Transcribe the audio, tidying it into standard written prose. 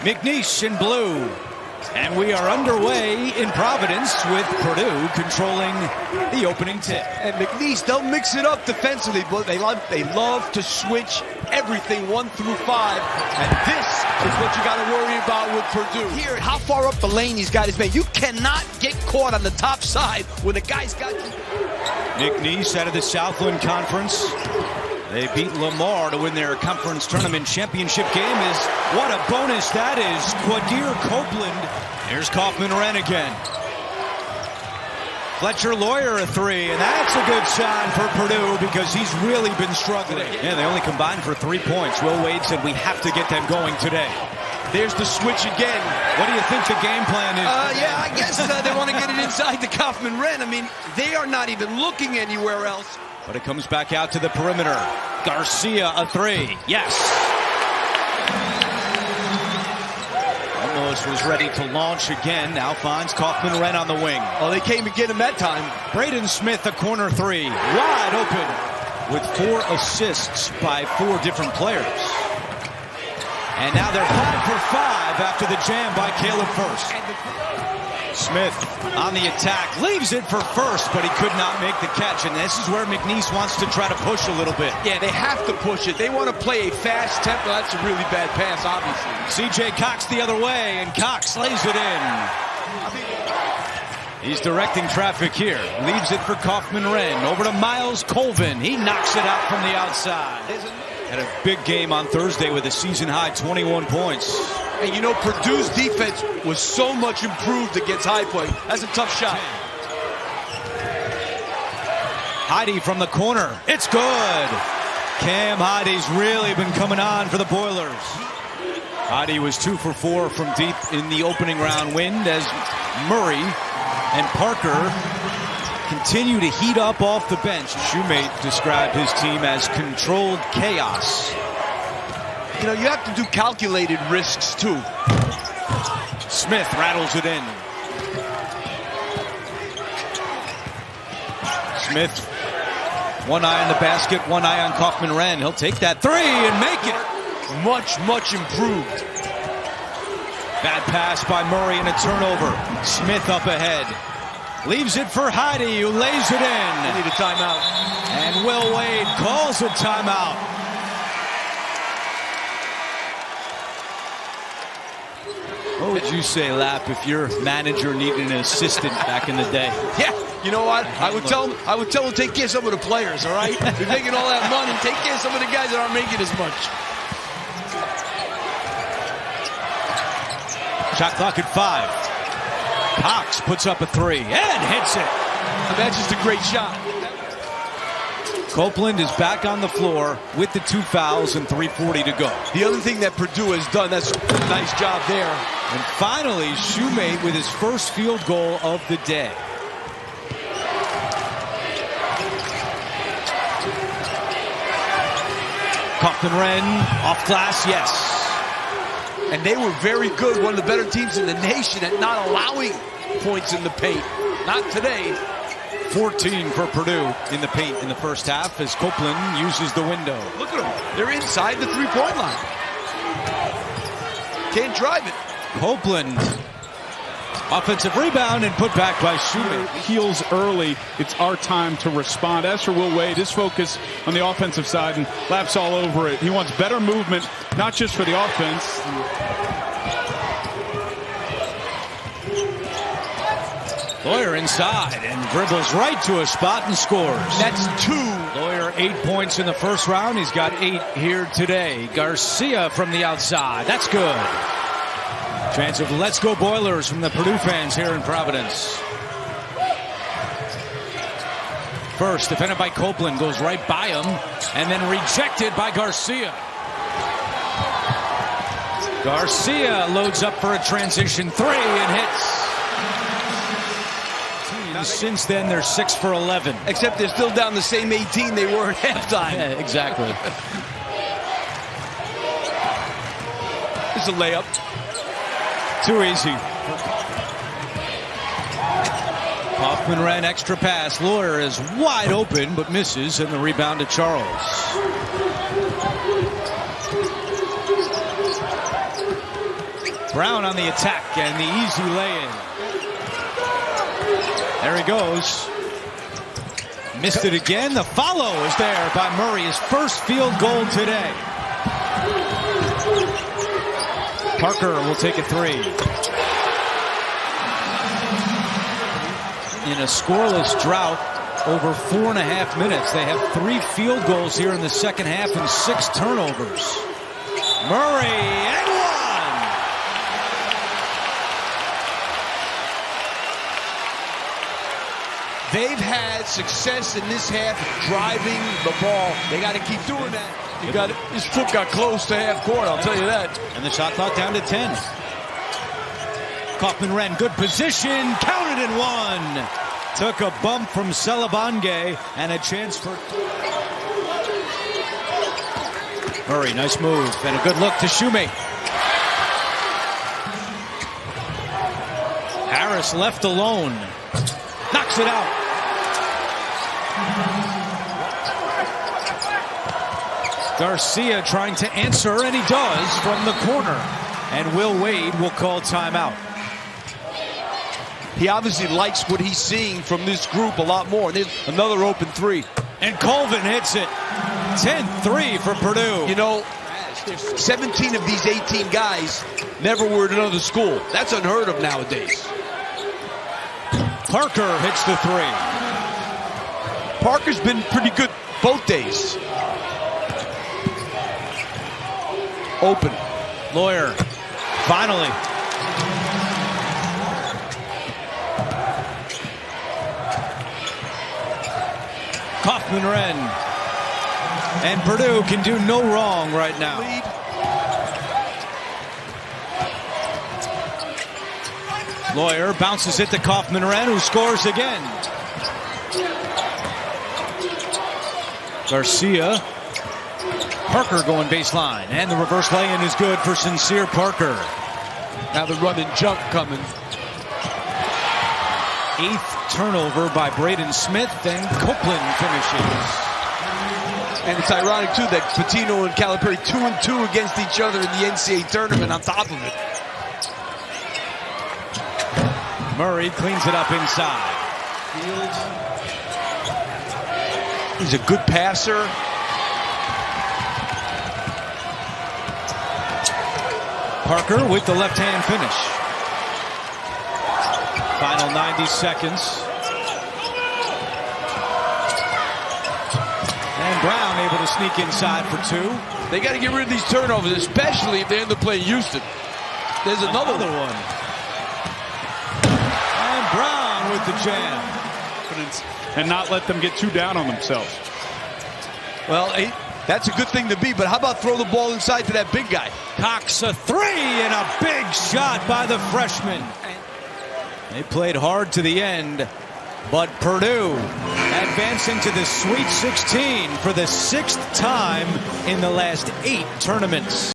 McNeese in blue. And we are underway in Providence with Purdue controlling the opening tip. And McNeese, they'll mix it up defensively, but they love to switch everything 1 through 5. And this is what you got to worry about with Purdue. Here, how far up the lane these guys made. You cannot get caught on the top side when the guy's got you. McNeese out of the Southland Conference. They beat Lamar to win their conference tournament championship game. What a bonus that is. Quadir Copeland. Here's Kaufman-Renn again. Fletcher Lawyer a 3, and that's a good sign for Purdue because he's really been struggling. Yeah, they only combined for 3 points. Will Wade said we have to get them going today. There's the switch again. What do you think the game plan is? Yeah, I guess they want to get it inside the Kaufman-Renn. I mean, they are not even looking anywhere else. But it comes back out to the perimeter. Garcia a 3. Yes. Almost was ready to launch again. Now finds Kaufman-Renn on the wing. Oh, they came to get him that time. Braden Smith a corner 3. Wide open with 4 assists by 4 different players. And now they're 5 for 5 after the jam by Caleb First. Smith on the attack, leaves it for First, but he could not make the catch. And this is where McNeese wants to try to push a little bit. Yeah, they have to push it. They want to play a fast tempo. That's a really bad pass, obviously. C.J. Cox the other way, and Cox lays it in. He's directing traffic here. Leaves it for Kaufman-Renn. Over to Miles Colvin. He knocks it out from the outside. Had a big game on Thursday with a season-high 21 points. And you know, Purdue's defense was so much improved against high play. That's a tough shot. Heide from the corner. It's good. Cam Heide's really been coming on for the Boilers. Heide was 2 for 4 from deep in the opening round win as Murray and Parker continue to heat up off the bench. Shoemate described his team as controlled chaos. You know, you have to do calculated risks, too. Smith rattles it in. Smith, one eye on the basket, one eye on Kaufman-Renn. He'll take that 3 and make it. Much improved. Bad pass by Murray and a turnover. Smith up ahead. Leaves it for Heide, who lays it in. They need a timeout. And Will Wade calls a timeout. What would you say, Lap, if your manager needed an assistant back in the day? Yeah, you know what? I would tell him to take care of some of the players, all right? You're making all that money. Take care of some of the guys that aren't making as much. Shot clock at 5. Cox puts up a 3 and hits it. That's just a great shot. Copeland is back on the floor with the 2 fouls and 3:40 to go. The other thing that Purdue has done, that's a nice job there. And finally, Shoemate with his first field goal of the day. Kaufman-Renn off glass, yes. And they were very good, one of the better teams in the nation at not allowing points in the paint. Not today. 14 for Purdue in the paint in the first half as Copeland uses the window. Look at them. They're inside the three-point line. Can't drive it. Copeland. Offensive rebound and put back by Shoemate. Heels early. It's our time to respond. As for Will Wade, his focus on the offensive side, and Lap's all over it. He wants better movement, not just for the offense. Lawyer inside and dribbles right to a spot and scores. That's 2. Lawyer 8 points in the first round. He's got 8 here today. Garcia from the outside. That's good. Chance of let's go Boilers from the Purdue fans here in Providence. First, defended by Copeland, goes right by him, and then rejected by Garcia. Garcia loads up for a transition 3 and hits. Since then, they're 6 for 11. Except they're still down the same 18 they were at halftime. Yeah, exactly. It's a layup. Too easy. Kaufman-Renn extra pass. Lawyer is wide open, but misses, and the rebound to Charles. Brown on the attack and the easy lay-in. There he goes. Missed it again. The follow is there by Murray. His first field goal today. Parker will take a three. In a scoreless drought, over 4.5 minutes. They have 3 field goals here in the second half and 6 turnovers. Murray and one. They've had success in this half driving the ball. They got to keep doing that. His foot got close to half court, I'll tell you that. And the shot clock down to 10. Kaufman-Renn, good position, counted and one. Took a bump from Selebangue and a chance for Murray. Nice move and a good look to Shumate. Harris left alone. Knocks it out. Garcia trying to answer, and he does from the corner. And Will Wade will call timeout. He obviously likes what he's seeing from this group a lot more. There's another open three. And Colvin hits it. 10-3 for Purdue. You know, 17 of these 18 guys never were at another school. That's unheard of nowadays. Parker hits the three. Parker's been pretty good both days. Open. Lawyer, finally. Kaufman-Renn. And Purdue can do no wrong right now. Lawyer bounces it to Kaufman-Renn, who scores again. Garcia. Parker going baseline, and the reverse lay-in is good for Sincere Parker. Now the run and jump coming. 8th turnover by Braden Smith, and Copeland finishes. And it's ironic, too, that Pitino and Calipari 2-2 against each other in the NCAA tournament on top of it. Murray cleans it up inside. He's a good passer. Parker with the left-hand finish. Final 90 seconds. And Brown able to sneak inside for 2. They got to get rid of these turnovers, especially if they end up playing Houston. There's another one. And Brown with the jam. And not let them get too down on themselves. Well, that's a good thing to be, but how about throw the ball inside to that big guy? Cox a 3 and a big shot by the freshman. They played hard to the end, but Purdue advancing to the Sweet 16 for the 6th time in the last 8 tournaments.